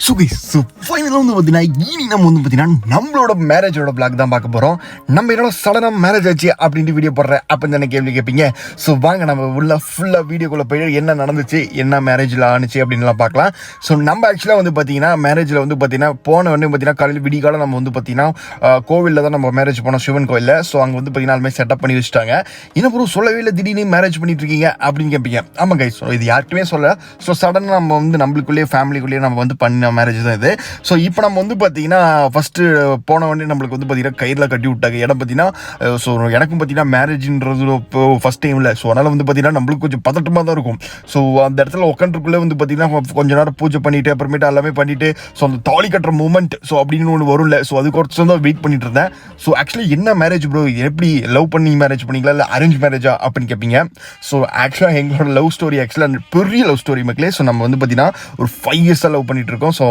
ஃபைனலாக வந்து பார்த்தீங்கன்னா இனி நம்ம வந்து பார்த்தீங்கன்னா நம்மளோட மேரேஜோட பிளாக் தான் பார்க்க போகிறோம். நம்ம என்னோட சடனாக மேரேஜ் ஆச்சு அப்படின்ட்டு வீடியோ போடுறேன் அப்படின்னு தானே கேள்வி கேட்பீங்க. ஸோ வாங்க நம்ம உள்ள ஃபுல்லாக வீடியோக்குள்ளே போய் என்ன நடந்துச்சு, என்ன மேரேஜில் ஆணுச்சு அப்படின்லாம் பார்க்கலாம். ஸோ நம்ம ஆக்சுவலாக வந்து பார்த்தீங்கன்னா மேரேஜில் வந்து பார்த்தீங்கன்னா போன உடனே பார்த்தீங்கன்னா காலையில் விடிகாலம் நம்ம வந்து பார்த்தீங்கன்னா கோவிலில் தான் நம்ம மேரேஜ் போனோம், சிவன் கோவிலில். ஸோ அங்கே வந்து பார்த்தீங்கன்னா எல்லாமே செட்டப் பண்ணி வச்சுட்டாங்க. இன்னும் சொல்லவே இல்லை, திடீர்னு மேரேஜ் பண்ணிட்டு இருக்கீங்க அப்படின்னு கேட்பீங்க. ஆமாம் கைஸ், ஸோ இது யாருக்குமே சொல்ல. ஸோ சடனாக நம்ம வந்து நம்மளுக்குள்ளேயே ஃபேமிலிக்குள்ளேயே நம்ம வந்து பண்ண மேரேஜ் தான் இது. ஸோ இப்போ நம்ம வந்து பார்த்தீங்கன்னா ஃபஸ்ட்டு போன உடனே நம்மளுக்கு வந்து பார்த்தீங்கன்னா கயிறில் கட்டி விட்டாங்க. இடம் பார்த்தீங்கன்னா ஸோ எனக்கும் பார்த்தீங்கன்னா மேரேஜ்ன்றது இப்போ ஃபஸ்ட் டைமில். ஸோ அதனால் வந்து பார்த்தீங்கன்னா நம்மளுக்கு கொஞ்சம் பதட்டமாக தான் இருக்கும். ஸோ அந்த இடத்துல உட்காந்துக்குள்ளே வந்து பார்த்தீங்கன்னா கொஞ்ச நேரம் பூஜை பண்ணிவிட்டு அப்புறமேட்டு எல்லாமே பண்ணிவிட்டு ஸோ அந்த தாலி கட்டுற மூமெண்ட் ஸோ அப்படின்னு ஒன்று வரும்ல. ஸோ அதுக்கு ஒருத்தர் தான் வெயிட் பண்ணிட்டு இருந்தேன். ஸோ ஆக்சுவலி என்ன மேரேஜ் ப்ரோ, எப்படி லவ் பண்ணி மேரேஜ் பண்ணிங்களா இல்லை அரேஞ்ச் மேரேஜா அப்படின்னு கேட்பீங்க. ஸோ ஆக்சுவலாக எங்களோட லவ் ஸ்டோரி ஆக்சுவலாக பெரிய லவ் ஸ்டோரி மக்களே. ஸோ நம்ம வந்து பார்த்தீங்கன்னா ஒரு 5 இயர்ஸாக லவ் பண்ணிட்டு இருக்கோம். So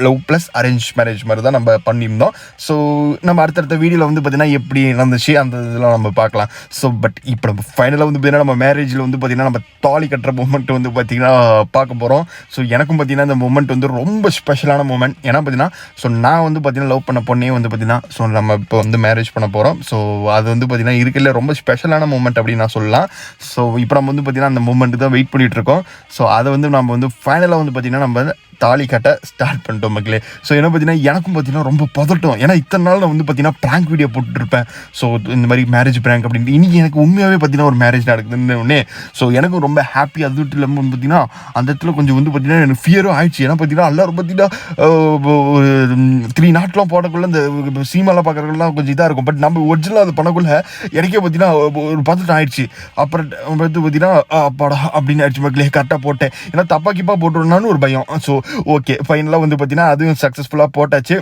love plus arrange marriage மாதிரி தான் நம்ம பண்ணியிருந்தோம். ஸோ நம்ம அடுத்தடுத்த வீடியோவில் வந்து பார்த்தீங்கன்னா எப்படி நடந்துச்சு அந்த இதெல்லாம் நம்ம பார்க்கலாம். ஸோ பட் இப்போ நம்ம ஃபைனலாக வந்து பார்த்தீங்கன்னா நம்ம மேரேஜில் வந்து பார்த்தீங்கன்னா நம்ம தாலி கட்டுற மூமெண்ட் வந்து பார்த்தீங்கன்னா பார்க்க போகிறோம். ஸோ எனக்கும் பார்த்தீங்கன்னா இந்த மூமெண்ட் வந்து ரொம்ப ஸ்பெஷலான மூமெண்ட். ஏன்னா பார்த்தீங்கன்னா ஸோ நான் வந்து பார்த்தீங்கன்னா லவ் பண்ண பொண்ணே வந்து பார்த்தீங்கன்னா ஸோ நம்ம இப்போ வந்து மேரேஜ் பண்ண போகிறோம். ஸோ அது வந்து பார்த்தீங்கன்னா இருக்கல ரொம்ப ஸ்பெஷலான மூமெண்ட் அப்படின்னு நான் சொல்லலாம். ஸோ இப்போ நம்ம வந்து பார்த்தீங்கன்னா அந்த மூமெண்ட்டு தான் வெயிட் பண்ணிகிட்டு இருக்கோம். ஸோ அதை வந்து நம்ம வந்து ஃபைனலாக வந்து பார்த்தீங்கன்னா நம்ம தாலி கட்ட ஸ்டார்ட் பண்ணிட்டோம் மக்களே. ஸோ என்ன பார்த்தீங்கன்னா எனக்கும் பார்த்தீங்கன்னா ரொம்ப பதட்டம். ஏன்னா இத்தனை நாள் நான் வந்து பார்த்தீங்கன்னா ப்ராங்க் வீடியோ போட்டுருப்பேன். ஸோ இந்த மாதிரி மேரேஜ் ப்ராங்க் அப்படின்ட்டு இன்றைக்கி எனக்கு உண்மையாகவே பார்த்தீங்கன்னா ஒரு மேரேஜ் நடக்குதுன்னு ஒன்னே ஸோ எனக்கும் ரொம்ப ஹாப்பி. அது இல்லாமல் வந்து பார்த்தீங்கன்னா அந்த இடத்துல கொஞ்சம் வந்து பார்த்தீங்கன்னா எனக்கு ஃபியரும் ஆயிடுச்சு. ஏன்னா பார்த்தீங்கன்னா எல்லாரும் பார்த்தீங்கன்னா ஒரு 3 நாட்லாம் போடக்குள்ள இந்த சீமெல்லாம் பார்க்குறதுலாம் கொஞ்சம் இதாக இருக்கும். பட் நம்ம ஒரிஜினலாக அது பண்ணக்குள்ள எனக்கே பார்த்தீங்கன்னா ஒரு பதட்டம் ஆயிடுச்சு. அப்புறம் வந்து பார்த்தீங்கன்னா அப்பாடா அப்படின்னு ஆயிடுச்சு மக்களே. கரெக்டாக போட்டேன். ஏன்னா தப்பாக்கிப்பா போட்டுருந்தான்னு ஒரு பயம். ஸோ ஓகே ஃபைனலாக வந்து பார்த்தீங்கன்னா அதுவும் சக்ஸஸ்ஃபுல்லாக போட்டாச்சு.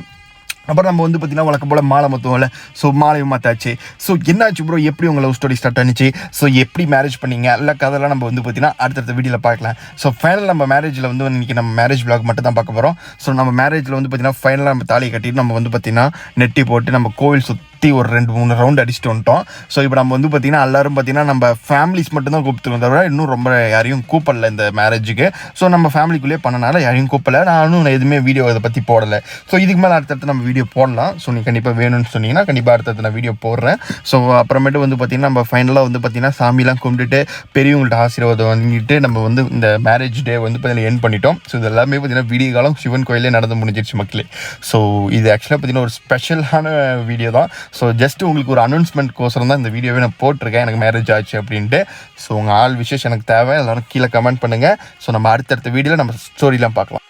அப்புறம் நம்ம வந்து பார்த்தீங்கன்னா வழக்கம் போல் மாலை மொத்தம்ல. ஸோ மாலையும் மாற்றாச்சு. ஸோ என்னாச்சு ப்ரோ, எப்படி உங்கள் லவ் ஸ்டோரி ஸ்டார்ட் ஆனிச்சு, ஸோ எப்படி மேரேஜ் பண்ணீங்க இல்லை கதெல்லாம் நம்ம வந்து பார்த்தீங்கன்னா அடுத்தடுத்த வீடியோவில் பார்க்கலாம். ஸோ ஃபைனல் நம்ம மேரேஜில் வந்து இன்றைக்கி நம்ம மேரேஜ் விளாக் மட்டும் தான் பார்க்க போகிறோம். ஸோ நம்ம மேரேஜில் வந்து பார்த்தீங்கன்னா ஃபைனலாக நம்ம தாலியை கட்டிட்டு நம்ம வந்து பார்த்தீங்கன்னா நெட்டி போட்டு நம்ம கோவில் சுற்றி ஒரு 2-3 ரவுண்ட் அடிச்சுட்டு வந்துட்டோம். ஸோ இப்போ நம்ம வந்து பார்த்தீங்கன்னா எல்லோரும் பார்த்தீங்கன்னா நம்ம ஃபேமிலிஸ் மட்டும் தான் கூப்பிட்டுருக்கோம், தவிர இன்னும் ரொம்ப யாரையும் கூப்பிடல இந்த மேரேஜுக்கு. ஸோ நம்ம ஃபேமிலிக்குள்ளேயே பண்ணனால யாரையும் கூப்பிடல. நானும் எதுவுமே வீடியோ இதை பற்றி போடலை. ஸோ இதுக்கு மேலே அடுத்தடுத்து நம்ம வீடியோ போடலாம். ஸோ நீங்கள் கண்டிப்பாக வேணும்னு சொன்னீங்கன்னா கண்டிப்பாக அடுத்தடுத்து நான் வீடியோ போடுறேன். ஸோ அப்புறமேட்டு வந்து பார்த்திங்கன்னா நம்ம ஃபைனலாக வந்து பார்த்திங்கன்னா சாமிலாம் கும்பிட்டுட்டு பெரியவங்கள்ட்ட ஆசீர்வாதம் வாங்கிட்டு நம்ம வந்து இந்த மேரேஜ் டே வந்து பார்த்திங்கன்னா என் பண்ணிட்டோம். ஸோ இது எல்லாமே பார்த்திங்கன்னா வீடியோ காலம் சிவன் கோயிலே நடந்து முடிஞ்சிருச்சு மக்களே. ஸோ இது ஆக்சுவலாக பார்த்திங்கன்னா ஒரு ஸ்பெஷலான வீடியோ தான். ஸோ ஜஸ்ட் உங்களுக்கு ஒரு அனௌன்ஸ்மெண்ட் கோசரம் தான் இந்த வீடியோவே நான் போட்டிருக்கேன், எனக்கு மேரேஜ் ஆச்சு அப்படின்ட்டு. ஸோ உங்கள் ஆல் விஷஸ் எனக்கு தேவை. எல்லோரும் கீழே கமெண்ட் பண்ணுங்கள். ஸோ நம்ம அடுத்தடுத்த வீடியோவில் நம்ம ஸ்டோரிலாம் பார்க்கலாம்.